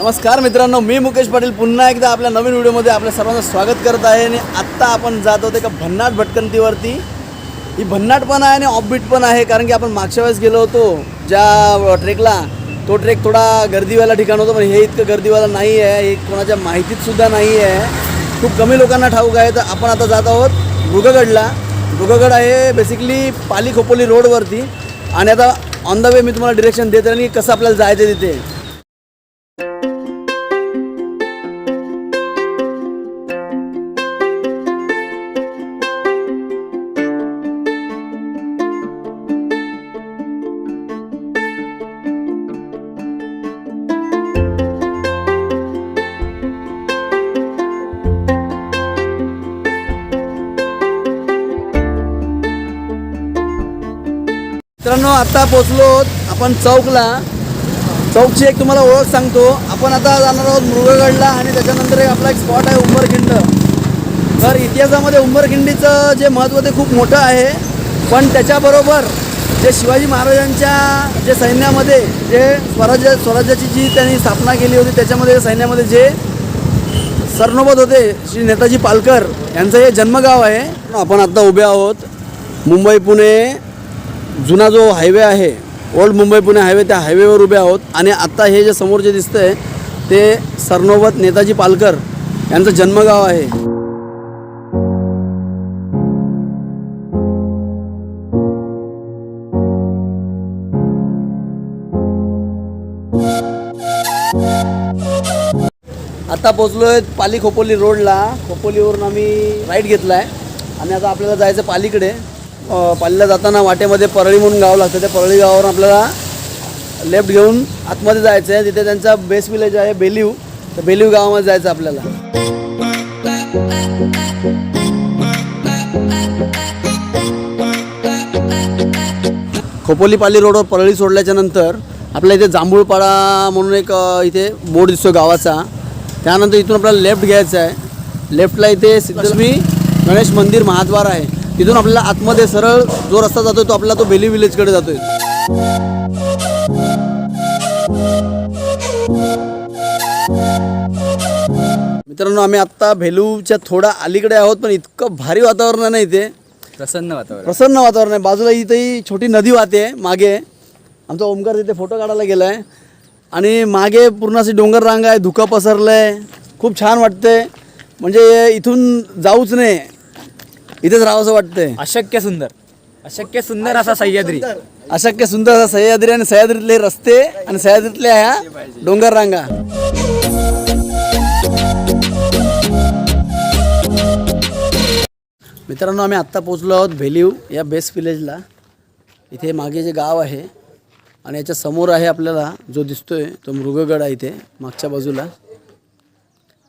नमस्कार मित्रांनो, मी मुकेश पाटील पुन्हा एकदा आपल्या नवीन व्हिडिओमध्ये आपल्या सर्वांचं स्वागत करत आहे। आणि आत्ता आपण जात होते का भन्नाट भटकंतीवरती। ही भन्नाट पण आहे आणि ऑफबीट पण आहे, कारण की आपण मागच्या वेळेस गेलो होतो ज्या ट्रेकला, तो ट्रेक थोडा गर्दीवाला ठिकाण होतं, पण हे इतकं गर्दीवाला नाही आहे, हे कोणाच्या माहितीत सुद्धा नाही आहे, खूप कमी लोकांना ठाऊक आहे। तर आपण आता जात आहोत मृगगडला। मृगगड आहे बेसिकली पाली खोपोली रोडवरती, आणि आता ऑन द वे मी तुम्हाला डिरेक्शन देत राहीन की कसं आपल्याला जायचं तिथे। मित्रांनो, आता पोचलो आपण चौकला। चौकची एक तुम्हाला ओळख सांगतो। आपण आता जाणार आहोत मृगगडला, आणि त्याच्यानंतर आपला एक स्पॉट आहे उंबरखिंड। तर इतिहासामध्ये उंबरखिंडीचं जे महत्त्व ते खूप मोठं आहे, पण त्याच्याबरोबर जे शिवाजी महाराजांच्या जे सैन्यामध्ये जे स्वराज्याची जी त्यांनी स्थापना केली होती, त्याच्यामध्ये सैन्यामध्ये जे सरनोबत होते श्री नेताजी पालकर यांचं हे जन्मगाव आहे। आपण आता उभे आहोत मुंबई पुणे जुना जो हायवे आहे, ओल्ड मुंबई पुणे हायवे, त्या हायवेवर उभे आहोत। आणि आता हे जे समोर जे दिसतंय ते सरनोबत नेताजी पालकर यांचं जन्मगाव आहे। आता पोचलोय पाली खोपोली रोडला। खोपोलीवरून आम्ही राईट घेतला आहे, आणि आता आपल्याला जायचं पालीकडे। पालीला जाताना वाटेमध्ये परळी म्हणून गाव लागतं, त्या परळी गावावरून आपल्याला लेफ्ट घेऊन आतमध्ये जायचं आहे। तिथे त्यांचा बेस विलेज आहे बेलीव, तर बेलीव गावामध्ये जायचं आपल्याला। खोपोली पाली रोडवर परळी सोडल्याच्या नंतर आपल्या इथे जांभूळपाडा म्हणून एक इथे बोर्ड दिसतो गावाचा। त्यानंतर इथून आपल्याला लेफ्ट घ्यायचं आहे। लेफ्टला इथे सिद्धलक्ष्मी गणेश मंदिर महाद्वार आहे, तिथून आपल्याला आतमध्ये सरळ जो रस्ता जातोय तो आपला तो बेली विलेजकडे जातोय। मित्रांनो, आम्ही आत्ता भेलूच्या थोडा अलीकडे आहोत, पण इतकं भारी वातावरण आहे ना इथे, प्रसन्न वातावरण आहे। बाजूला इथे छोटी नदी वाहते मागे। आमचा ओमकार तिथे फोटो काढायला गेला आहे, आणि मागे पूर्ण अशी डोंगर रांग आहे, धुकं पसरलं आहे, खूप छान वाटतंय। म्हणजे इथून जाऊच नाही, इथेच राहावंसं वाटतंय। अशक्य सुंदर असा सह्याद्री, अशक्य सुंदर असा सह्याद्री, आणि सह्याद्रीतले रस्ते आणि सह्याद्रीतल्या ह्या डोंगर रांगा। मित्रांनो, आम्ही आत्ता पोचलो आहोत भेलीव या बेस विलेजला। इथे मागे जे गाव आहे, आणि याच्या समोर आहे आपल्याला जो दिसतोय तो मृगगड आहे इथे मागच्या बाजूला।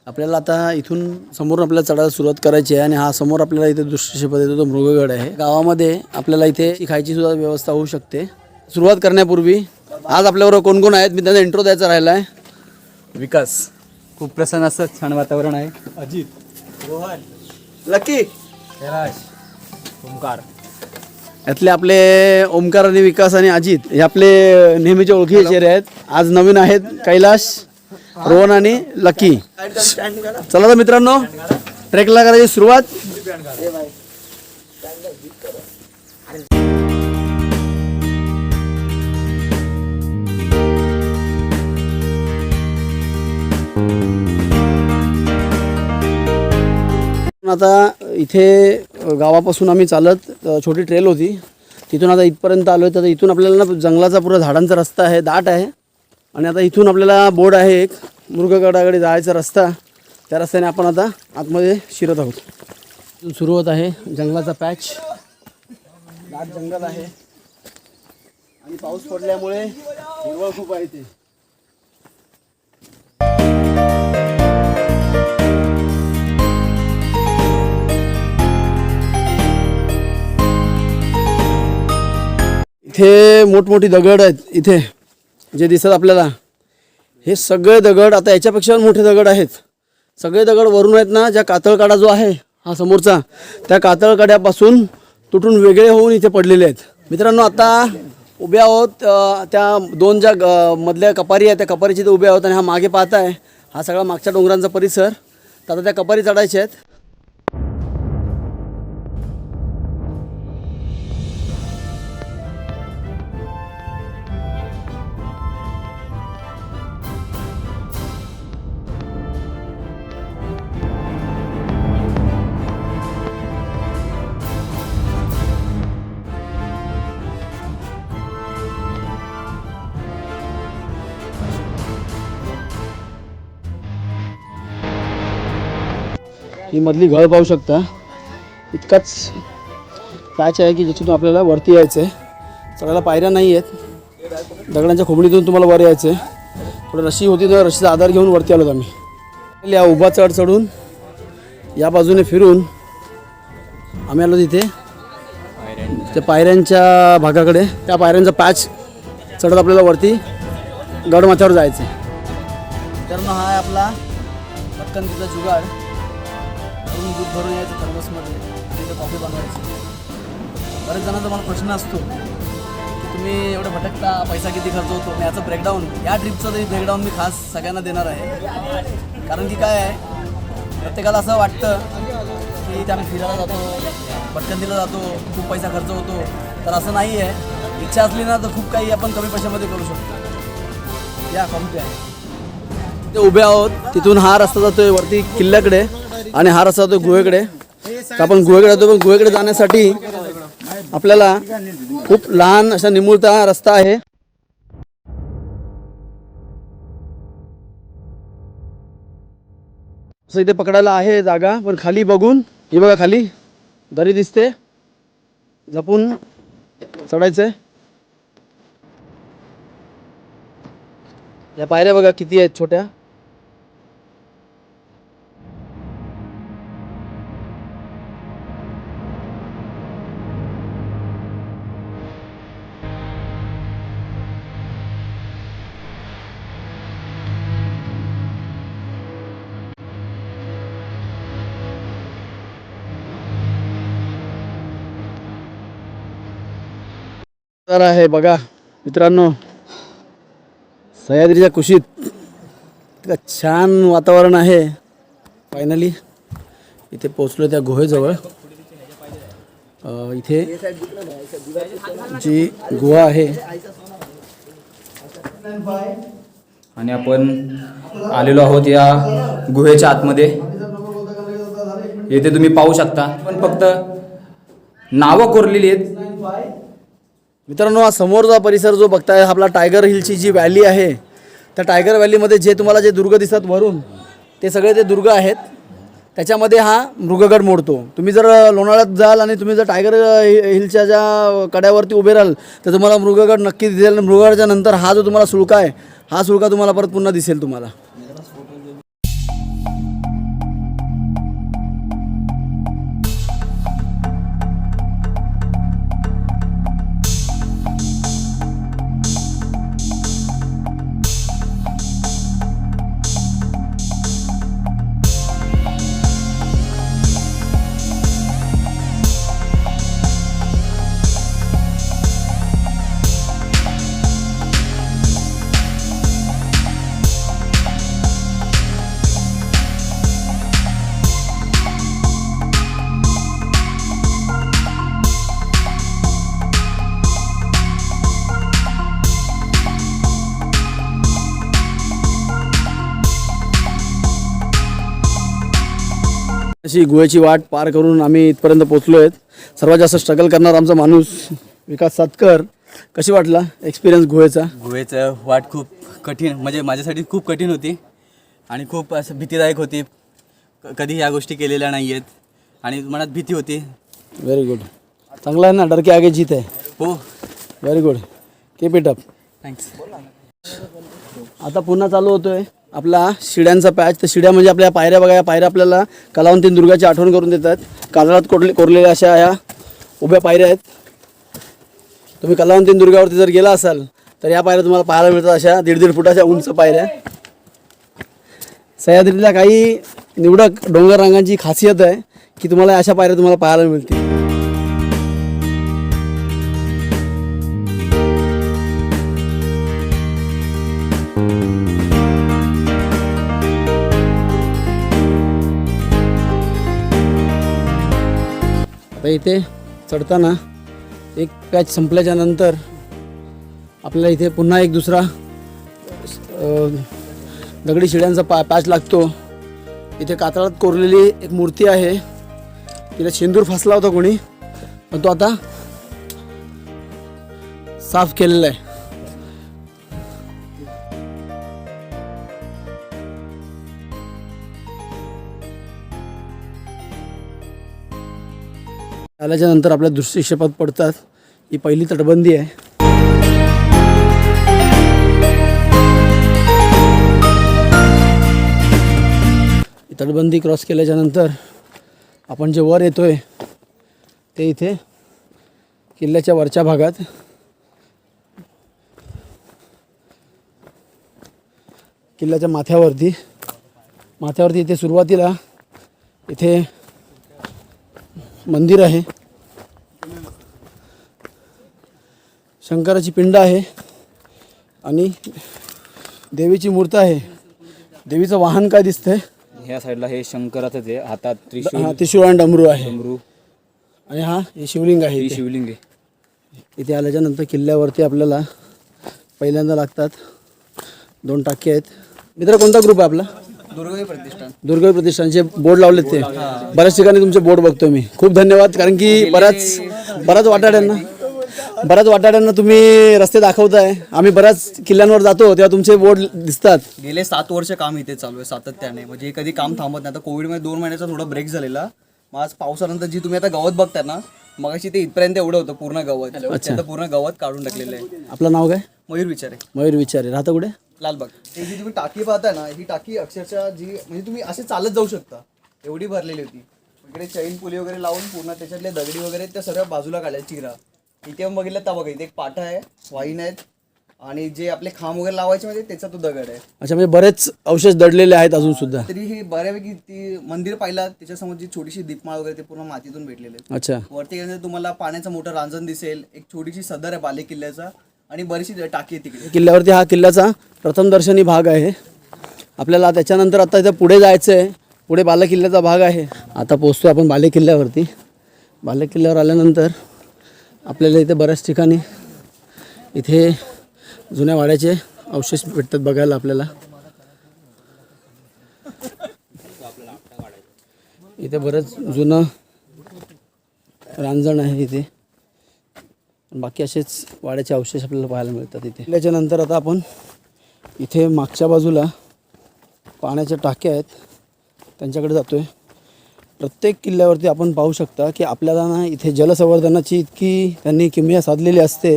आपल्याला आता इथून समोर आपल्याला चढायला सुरुवात करायची आहे, आणि हा समोर आपल्याला इथे दृश्य दिसत येतो तो मृगगड आहे। गावामध्ये आपल्याला इथे खायची सुद्धा व्यवस्था होऊ शकते। सुरुवात करण्यापूर्वी आज आपल्याबरोबर कोण कोण आहेत मी त्यांना इंट्रो द्यायचा राहिला आहे। विकास, खूप प्रसन्न असं छान वातावरण आहे। अजित, रोहन, लकी, कैलाश, ओमकार। यातले आपले ओमकार आणि विकास आणि अजित हे आपले नेहमीचे ओळखीचे चेहरे आहेत। आज नवीन आहेत कैलाश, रोहन आणि लकी। चला तर मित्रांनो, ट्रेकला करायची सुरुवात। आता इथे गावापासून आम्ही चालत छोटी ट्रेल होती, तिथून आता इथपर्यंत आलो आहे। तर इथून आपल्याला ना जंगलाचा पुरा झाडांचा रस्ता आहे, दाट आहे, आणि आता इथून आपल्याला बोर्ड आहे एक मृगगडाकडे जायचा रस्ता, त्या रस्त्याने आपण आता आतमध्ये शिरत आहोत। सुरू होत आहे जंगलाचा पॅच, दाट जंगल आहे, आणि पाऊस पडल्यामुळे हिरवळ खूप आहे इथे। इथे मोठमोठी दगड आहेत, इथे जे दिसत आपल्याला हे सगळे दगड, आता याच्यापेक्षा मोठे दगड आहेत। सगळे दगड वरून आहेत ना, ज्या कातळकडा जो आहे हा समोरचा, त्या कातळकड्यापासून तुटून वेगळे होऊन इथे पडलेले आहेत। मित्रांनो, आता उभे आहोत त्या दोन ज्या मधल्या कपारी आहेत त्या कपारीची ते उभे आहोत आणि हा मागे पाहताय हा सगळा मागच्या डोंगरांचा परिसर. तर आता त्या कपारी चढायच्या आहेत. ही मधली घळ पाहू शकता. इतकाच पॅच आहे की ज्याच्यातून आपल्याला वरती यायचं आहे. सगळ्याला पायऱ्या नाही आहेत. दगडांच्या खोबणीतून तुम्हाला वर यायचं आहे. थोडं रशी होती तर रशीचा आधार घेऊन वरती आलो आम्ही. या उभा चढ चढून या बाजूने फिरून आम्ही आलो तिथे त्या पायऱ्यांच्या भागाकडे. त्या पायऱ्यांचा पॅच चढत आपल्याला वरती गडमाथ्यावर जायचं आहे. तर हा आहे आपला पटकन तिचा जुगाड. दूध भरून यायचं थर्मसमध्ये तिथं कॉफी बनवायची. बरेच जणांचा मला प्रश्न असतो की तुम्ही एवढं भटकता, पैसा किती खर्च होतो. आणि याचं ब्रेकडाऊन, या ट्रिपचं तरी ब्रेकडाऊन मी खास सगळ्यांना देणार आहे. कारण की काय आहे, प्रत्येकाला असं वाटतं की आम्ही फिरायला जातो, भटकंतीला जातो, खूप पैसा खर्च होतो. तर असं नाही आहे. इच्छा असली ना तर खूप काही आपण कमी पैशामध्ये करू शकतो. या कॉफी आहे ते उभे आहोत. तिथून हा रस्ता जातोय वरती किल्ल्याकडे आणि हा रस्ता जातो गुहेकडे. तर आपण गुहेकडे जातो. पण गुहेकडे जाण्यासाठी आपल्याला खूप लहान अशा निमुळता रस्ता आहे. असं इथे पकडायला आहे जागा. पण खाली बघून, ही बघा खाली दरी दिसते, जपून चढायचंय. या पायऱ्या बघा किती आहेत छोट्या. तर आहे बघा मित्रांनो, सह्याद्रीच्या कुशीत इतकं छान वातावरण आहे. फायनली इथे पोचलो त्या गुहेजवळ. इथे जी गुहा आहे आणि आपण आलेलो आहोत या गुहेच्या आतमध्ये. येथे तुम्ही पाहू शकता पण फक्त नावं कोरलेली आहेत. मित्रांनो, हा समोरचा परिसर जो बघताय आपला टायगर हिलची जी व्हॅली आहे, त्या टायगर व्हॅलीमध्ये जे तुम्हाला जे दुर्ग दिसतात वरून, ते सगळे ते दुर्ग आहेत. त्याच्यामध्ये हा मृगगड मोडतो. तुम्ही जर लोणावळ्यात जाल आणि तुम्ही जर टायगर हिलच्या ज्या कड्यावरती उभे राहाल तर तुम्हाला मृगगड नक्की दिसेल. मृगगडच्या नंतर हा जो तुम्हाला सुळका आहे, हा सुळका तुम्हाला परत पुन्हा दिसेल तुम्हाला. अशी गुहेची वाट पार करून आम्ही इथपर्यंत पोहोचलो आहेत. सर्वात जास्त स्ट्रगल करणारा आमचा माणूस विकास सातकर. कशी वाटला एक्सपिरियन्स गुहेचा? गुहेचं वाट खूप कठीण, म्हणजे माझ्यासाठी खूप कठीण होती आणि खूप असं भीतीदायक होती. कधी ह्या गोष्टी केलेल्या नाही आहेत आणि मनात भीती होती. Very good. चांगला आहे ना, डर के आगे जीत आहे. हो, very good, keep it up. Thanks. आता पुन्हा चालू होतोय आपला शिड्यांचा पॅच. तर शिड्या म्हणजे आपल्या पायऱ्या बघा. या पायऱ्या आपल्याला कलावंतीन दुर्गाची आठवण करून देतात. काजळात कोरलेल्या अशा ह्या उभ्या पायऱ्या आहेत. तुम्ही कलावंतीन दुर्गावरती जर गेला असाल तर या पायऱ्या तुम्हाला पाहायला मिळतात. अशा 1.5 फुटाच्या उंच पायऱ्या. सह्याद्रीला काही निवडक डोंगर रांगांची खासियत आहे की तुम्हाला अशा पायऱ्या तुम्हाला पाहायला मिळतील. तर इथे चढताना एक पॅच संपल्याच्या नंतर आपल्याला इथे पुन्हा एक दुसरा दगडी शिड्यांचा पॅच लागतो. इथे कातळात कोरलेली एक मूर्ती आहे, तिला शेंदूर फासला होता कोणी, पण तो आता साफ केलेला आहे. आल्याच्या नंतर आपल्या दृष्टिक्षेपात पडतात ही पहिली तटबंदी आहे. ही तटबंदी क्रॉस केल्याच्या नंतर आपण जे वर येतोय ते इथे किल्ल्याच्या वरच्या भागात किल्ल्याच्या माथ्यावरती इथे सुरुवातीला इथे मंदिर आहे, शंकराची पिंड आहे आणि देवीची मूर्ती आहे. देवीचं वाहन काय दिसतंय? ह्या साईडला हे शंकराचंच आहे, हातात त्रिशूळ आणि डमरू आहे डमरू आणि हे शिवलिंग आहे. ही इथे शिवलिंग आहे. इथे आल्याच्या नंतर किल्ल्यावरती आपल्याला पहिल्यांदा लागतात 2 टाके आहेत. मित्र, कोणता ग्रुप आहे आपला? दुर्गवी प्रतिष्ठानचे बोर्ड लावलेत ते बऱ्याच ठिकाणी तुमचे बोर्ड बघतो मी. खूप धन्यवाद, कारण की बऱ्याच वाटाड्यांना तुम्ही रस्ते दाखवताय. आम्ही बऱ्याच किल्ल्यांवर जातो तेव्हा तुमचे बोर्ड दिसतात. गेले 7 वर्ष काम इथे चालू आहे सातत्याने, म्हणजे कधी काम थांबत नाही. आता कोविडमध्ये 2 महिन्याचा थोडा ब्रेक झालेला. मग आज पावसानंतर जी तुम्ही आता गवत बघताय ना, मगाशी ते इथपर्यंत एवढं होतं पूर्ण गवत. आता पूर्ण गवत काढून टाकलेलं आहे. आपलं नाव काय? मयूर विचारे, मयूर विचारे. राहतं कुठे? लालबाग. ही जी तुम्ही टाकी पाहताय ना, ही टाकी अक्षरशः जी म्हणजे तुम्ही असे चालत जाऊ शकता एवढी भरलेली होती. इकडे चैन पुली वगैरे लावून पूर्ण त्याच्यातले दगडी वगैरे त्या सर्व बाजूला काढायला चिरा. इथे बघितलं तर बघा, इथे एक पाटा आहे, वाईन आहेत आणि जे आपले खांब वगैरे लावायचे म्हणजे त्याचा तो दगड आहे. अच्छा, म्हणजे बरेच अवशेष दडलेले आहेत अजून सुद्धा. तरी ही बऱ्यापैकी ती मंदिर पाहिला त्याच्यासमोर जी छोटीशी दीपमाळ वगैरे ते पूर्ण मातीतून भेटलेले आहेत. अच्छा, वरती गेल्यानंतर तुम्हाला पाण्याचं मोठं रांजण दिसेल, एक छोटीशी सदर आहे बाले किल्ल्याचा आणि बरीचशी टाकी आहे तिकडे. किल्ल्यावरती हा किल्ल्याचा प्रथम दर्शनी भाग आहे. आपल्याला त्याच्यानंतर आता इथं पुढे जायचं आहे. पुढे बालेकिल्ल्याचा भाग आहे. आता पोहोचतो आपण बालेकिल्ल्यावरती. बालेकिल्ल्यावर आल्यानंतर आपल्याला इथे बऱ्याच ठिकाणी इथे जुन्या वाड्याचे अवशेष भेटतात बघायला आपल्याला. इथे बरंच जुनं रांजण आहे इथे. बाकी असेच वाड्याचे अवशेष आपल्याला पाहायला मिळतात इथे. त्याच्यानंतर आता आपण इथे मागच्या बाजूला पाण्याच्या टाक्या आहेत त्यांच्याकडे जातो आहे. प्रत्येक किल्ल्यावरती आपण पाहू शकता की आपल्याला ना इथे जलसंवर्धनाची इतकी त्यांनी किमया साधलेली असते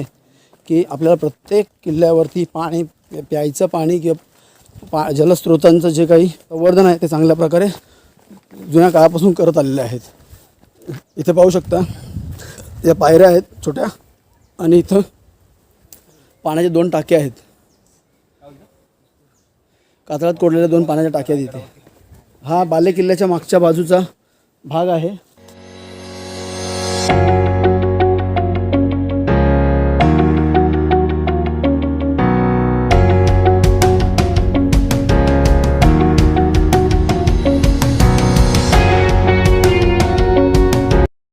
की आपल्याला प्रत्येक किल्ल्यावरती पाणी, प्यायचं पाणी किंवा जलस्रोतांचं जे काही संवर्धन आहे ते चांगल्या प्रकारे जुन्या काळापासून करत आलेले आहेत. इथे पाहू शकता या पायऱ्या आहेत छोट्या आणि इथं पाण्याचे 2 टाके आहेत. कातळात कोरलेल्या 2 पाण्याच्या टाक्या आहेत इथे. हा बालेकिल्ल्याच्या मागच्या बाजूचा भाग आहे.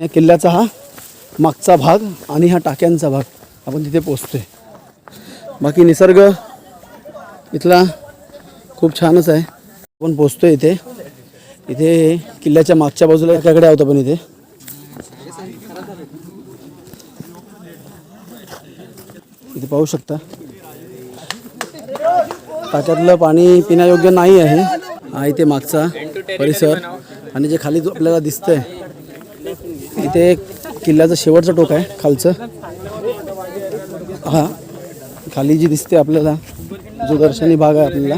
या किल्ल्याचा हा मागचा भाग आणि हा टाक्यांचा भाग. आपण तिथे पोचतोय. बाकी निसर्ग इथला खूप छानच आहे. आपण पोचतोय इथे. इथे किल्ल्याच्या मागच्या बाजूला एकाकडे आहोत आपण. इथे पाहू शकता टाक्यातलं पाणी पिण्यायोग्य नाही आहे. हा इथे मागचा परिसर आणि जे खाली आपल्याला दिसतंय इथे किल्ल्याचं शेवटचं टोक आहे खालचं. हा खाली जी दिसते आपल्याला जो दर्शनी भाग आहे आपल्याला,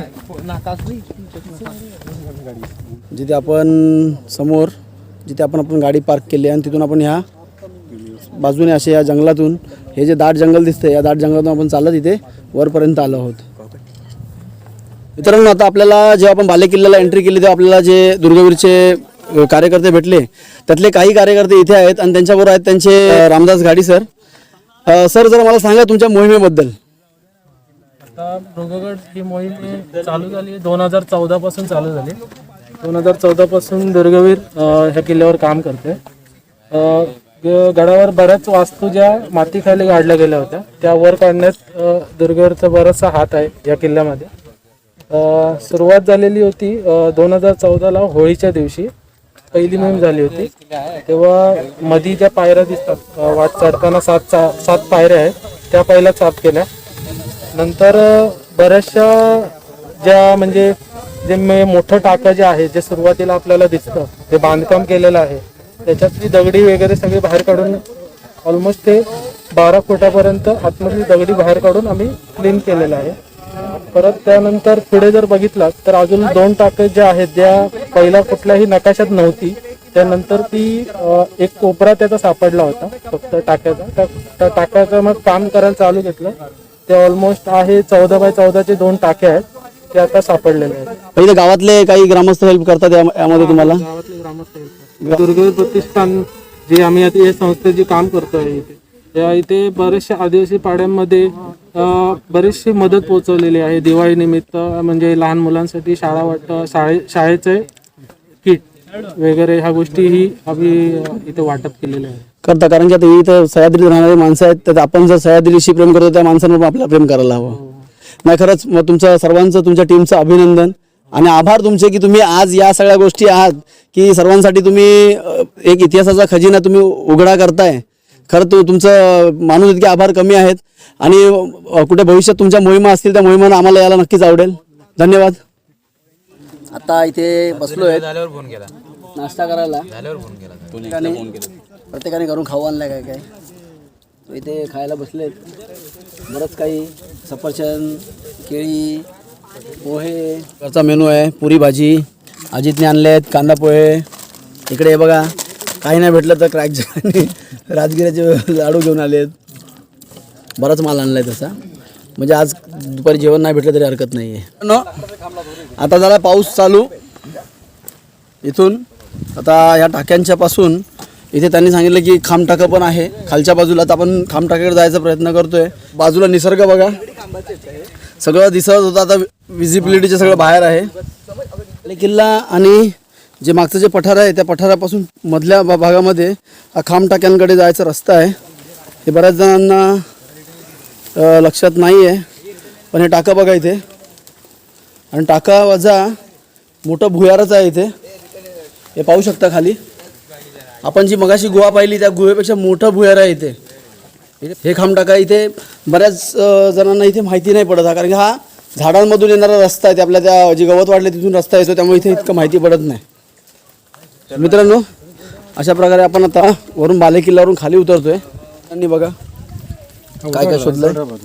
जिथे आपण समोर जिथे आपण गाडी पार्क केली आणि तिथून आपण ह्या बाजूने असे या जंगलातून हे जे दाट जंगल दिसते या दाट जंगलातून आपण चालत इथे वरपर्यंत आलो आहोत. मित्रांनो, आता आपल्याला जेव्हा आपण बालेकिल्ल्याला एंट्री केली तेव्हा आपल्याला जे दुर्गवीरचे कार्यकर्ते भेटले त्यातले काही कार्यकर्ते इथे आहेत आणि त्यांच्याबरोबर आहेत त्यांचे रामदास घाडी सर. सर, जरा मला सांगा तुमच्या मोहिमेबद्दल. आता मृगगड ही मोहीम चालू झाली 2014 पासून चालू झाली. 2014 पासून दुर्गवीर ह्या किल्ल्यावर काम करते. गडावर बऱ्याच वास्तू ज्या मातीखाली गाडल्या गेल्या होत्या त्या वर काढण्यात दुर्गेवरचा बराचसा हात आहे या किल्ल्यामध्ये. सुरुवात झालेली होती 2014ला होळीच्या दिवशी पहिली मोहीम झाली होती. तेव्हा मधी ज्या पायऱ्या दिसतात वाट चढताना सात पायऱ्या आहेत त्या पहिल्या साफ केल्या. नंतर बऱ्याचशा ज्या म्हणजे जे मोठं टाकं जे आहे जे सुरुवातीला आपल्याला दिसतं ते बांधकाम केलेलं आहे त्याच्यातली दगडी वगैरे सगळी बाहेर काढून ऑलमोस्ट ते 12 फुटापर्यंत आतमधली दगडी बाहेर काढून आम्ही क्लीन केलेलं आहे. परत त्यानंतर पुढे जर बघितलात तर अजून 2 टाके ज्या आहेत ज्या पहिला कुठल्याही नकाशात नव्हती त्यानंतर ती एक कोपरा त्याचा सापडला होता फक्त टाक्याचा. त्या टाक्याचं मग काम करायला चालू घेतलं. ते ऑलमोस्ट आहे 14 बाय 14चे 2 टाके आहेत ते आता सापडलेले आहेत. पहिले गावातले काही ग्रामस्थ हेल्प करतात यामध्ये तुम्हाला? गावातले ग्रामस्थ दुर्गेवर प्रतिष्ठान जे आम्ही आता या संस्थेचे काम करतोय इथे बरेचशा आदिवासी पाड्यांमध्ये बरीचशी मदत पोहोचवलेली आहे. दिवाळी निमित्त म्हणजे लहान मुलांसाठी शाळा वाटतं शाळेचे किट वगैरे ह्या गोष्टीही आम्ही इथे वाटप केलेल्या आहे करता. कारण की आता इथं सह्याद्रीत राहणारे माणसं आहेत तर आपण जर सह्याद्रीशी प्रेम करतो त्या माणसांवर आपल्याला प्रेम करायला हवं. नाही खरंच मग तुमचं सर्वांचं तुमच्या टीमचं अभिनंदन आणि आभार तुमचे की तुम्ही आज या सगळ्या गोष्टी आहात की सर्वांसाठी तुम्ही एक इतिहासाचा खजिना तुम्ही उघडा करताय. खरं तुमचं माणूस इतके आभार कमी आहेत आणि कुठे भविष्यात तुमच्या मोहिमा असतील त्या मोहिमांना आम्हाला यायला नक्कीच आवडेल. धन्यवाद. आता इथे बसलोय नाश्ता करायला. प्रत्येकाने घरून खाऊ आणलाय काय काय तो इथे खायला बसलेत. बरंच काही सफरचंद केळी पोहे घरचा मेनू आहे. पुरी भाजी अजितने आणले आहेत. कांदा पोहे इकडे हे बघा. काही नाही भेटलं तर क्रॅक राजगिराचे लाडू घेऊन आलेत. बराच माल आणला आहे तसा म्हणजे आज दुपारी जेवण नाही भेटलं तरी हरकत नाही आहे. आता झाला पाऊस चालू. इथून आता ह्या टाक्यांच्या पासून इथे त्यांनी सांगितलं की खांबटाकं पण आहे खालच्या बाजूला. तर आपण खांबटाक्याकडे जायचा प्रयत्न करतोय. बाजूला निसर्ग बघा सगळं दिसत होतं. आता विजिबिलिटीचे सगळं बाहेर आहे. किल्ला आणि जे मागचं जे पठार आहे त्या पठारापासून मधल्या भागामध्ये हा खांबटाक्यांकडे जायचा रस्ता आहे. हे बऱ्याच जणांना लक्षात नाही आहे पण हे टाका बघा इथे. आणि टाका वजा मोठं भुयारच आहे इथे. हे पाहू शकता खाली. आपण जी मगाशी गुहा पाहिली त्या गुहेपेक्षा मोठं भुयार आहे इथे. हे खांबटाका इथे बऱ्याच जणांना इथे माहिती नाही पडत कारण की हा झाडांमधून येणारा रस्ता आहे. ते आपल्या त्या जी गवत वाढले तिथून रस्ता येतो त्यामुळे इथे इतकं माहिती पडत नाही. मित्रांनो अशा प्रकारे आपण आता वरून बाले किल्ल्यावरून खाली उतरतोय. त्यांनी बघा काय काय शोधलंय.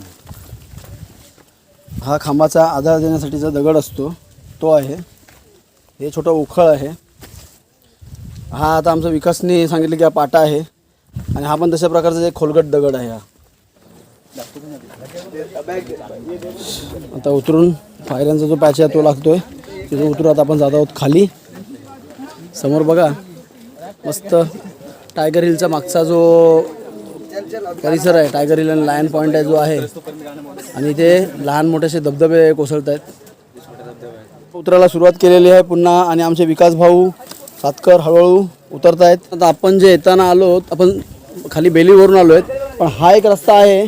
हा खांबाचा आधार देण्यासाठीचा दगड असतो तो आहे. हे छोटं उखळ आहे. हा आता आमचा विकासने सांगितलं की हा पाटा आहे आणि हा पण तशा प्रकारचा एक खोलगट दगड आहे. हा आता उतरून पायऱ्यांचा जो पॅच आहे तो लागतोय. तिथून उतरून आता आपण जात आहोत खाली. समोर बघा मस्त टायगर हिलचा मागचा जो परिसर आहे टायगर हिल आणि लायन पॉईंट आहे जो आहे आणि इथे लहान मोठेसे धबधबे कोसळत आहेत. उतरायला सुरुवात केलेली आहे पुन्हा आणि आमचे विकास भाऊ सातकर हळूहळू उतरत आहेत. आता आपण जे येताना आलो आपण खाली बेलीवरून आलो आहेत पण हा एक रस्ता आहे.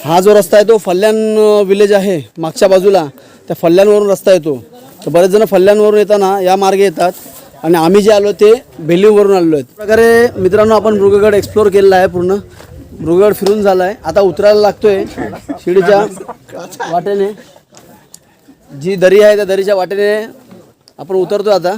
हा जो रस्ता आहे तो फल्यान विलेज आहे मागच्या बाजूला त्या फल्ल्यांवरून रस्ता येतो. तर बरेच जण फल्ल्यांवरून येताना या मार्गे येतात आणि आम्ही जे आलो ते बेलीवरून आलो आहेत. प्रकारे मित्रांनो आपण मृगगड एक्सप्लोर केलेला आहे. पूर्ण मृगगड फिरून झाला आहे. आता उतरायला लागतोय शिडीच्या वाटेने. जी दरी आहे त्या दरीच्या वाटेने आपण उतरतो आता.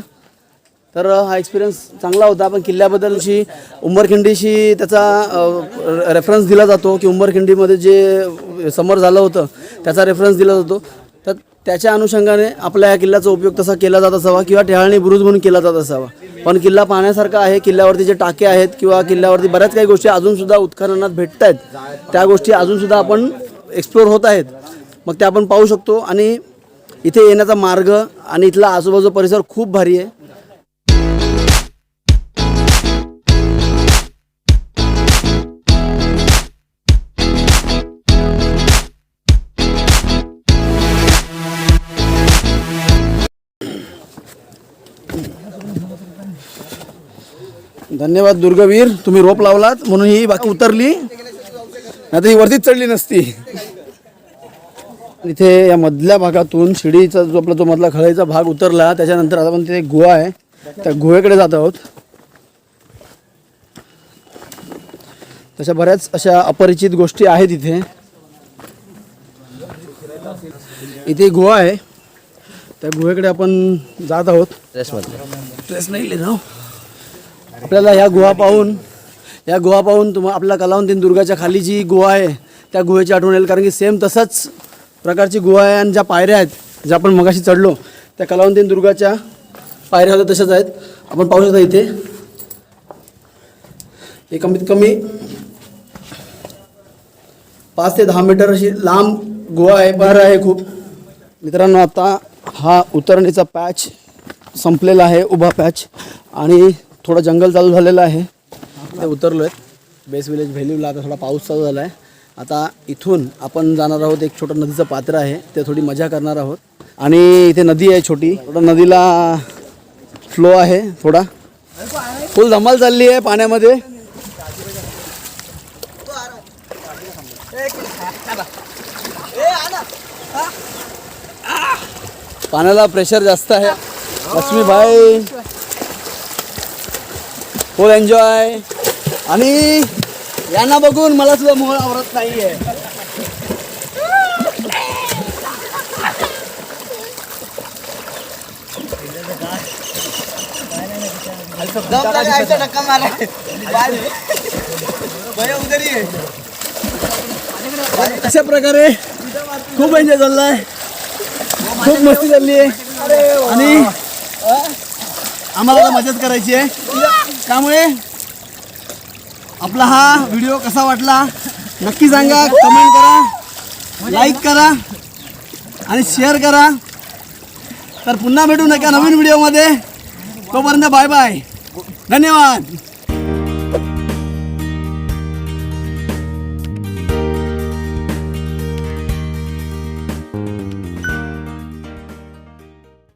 तर हा एक्सपिरियन्स चांगला होता. पण किल्ल्याबद्दलशी उंबरखिंडीशी त्याचा रेफरन्स दिला जातो की उंबरखिंडीमध्ये जे समर झालं होतं त्याचा रेफरन्स दिला जातो. तर त्याच्या अनुषंगाने आपल्या या किल्ल्याचा उपयोग तसा केला जात असावा किंवा टेहाळणी बुरुज म्हणून केला जात असावा. पण किल्ला पाहण्यासारखा आहे. किल्ल्यावरती जे टाके आहेत किंवा किल्ल्यावरती बऱ्याच काही गोष्टी अजूनसुद्धा उत्खननात भेटत आहेत. त्या गोष्टी अजूनसुद्धा आपण एक्सप्लोर होत आहेत. मग त्या आपण पाहू शकतो आणि इथे येण्याचा मार्ग आणि इथला आजूबाजूचा परिसर खूप भारी आहे. धन्यवाद दुर्गवीर, तुम्ही रोप लावलात म्हणून ही बाकी उतरली, नाही तर ही वरतीच चढली नसती. इथे या मधल्या भागातून शिडीचा जो आपला जो मधला खळईचा भाग उतरला, त्याच्यानंतर आता आपण तिथे एक गुहा आहे, त्या गुहेकडे जात आहोत. तशा बऱ्याच अशा अपरिचित गोष्टी आहेत इथे. इथे गुहा आहे, त्या गुहेकडे आपण जात आहोत. स्ट्रेस नाही ले ना. आपल्याला ह्या गुहा पाहून तुम्हाला आपल्या कलावंतीन दुर्गाच्या खाली जी गुहा आहे त्या गुहेची आठवण येईल, कारण की सेम तसंच प्रकारची गुहा आहे. आणि ज्या पायऱ्या आहेत ज्या आपण मगाशी चढलो त्या कलावंतीन दुर्गाच्या पायऱ्या होत्या तशाच आहेत. आपण पाहू शकता इथे हे कमीत कमी 5 ते 10 मीटर अशी लांब गुहा आहे, बरं आहे खूप. मित्रांनो, आता हा उतरणीचा पॅच संपलेला आहे, उभा पॅच, आणि थोडं जंगल चालू झालेलं आहे. ते उतरलो आहेत बेस विलेज व्हॅल्यूला. आता थोडा पाऊस चालू झाला आहे. आता इथून आपण जाणार आहोत, एक छोटं नदीचं पात्र आहे, ते थोडी मजा करणार आहोत. आणि इथे नदी आहे छोटी, थोडं नदीला फ्लो आहे, थोडा फुल धमाल चालली आहे पाण्यामध्ये. पाण्याला प्रेशर जास्त आहे. Laxmibai full enjoy. आणि यांना बघून मला सुद्धा मोह आवरत नाहीये. अशा प्रकारे खूप एन्जॉय चाललाय, खूप मस्ती चालली आहे, आणि आम्हाला आता मजाच करायची आहे. त्यामुळे आपला हा व्हिडिओ कसा वाटला नक्की सांगा, कमेंट करा, लाईक करा आणि शेअर करा. तर पुन्हा भेटू नका नवीन व्हिडिओमध्ये. तोपर्यंत बाय बाय, धन्यवाद.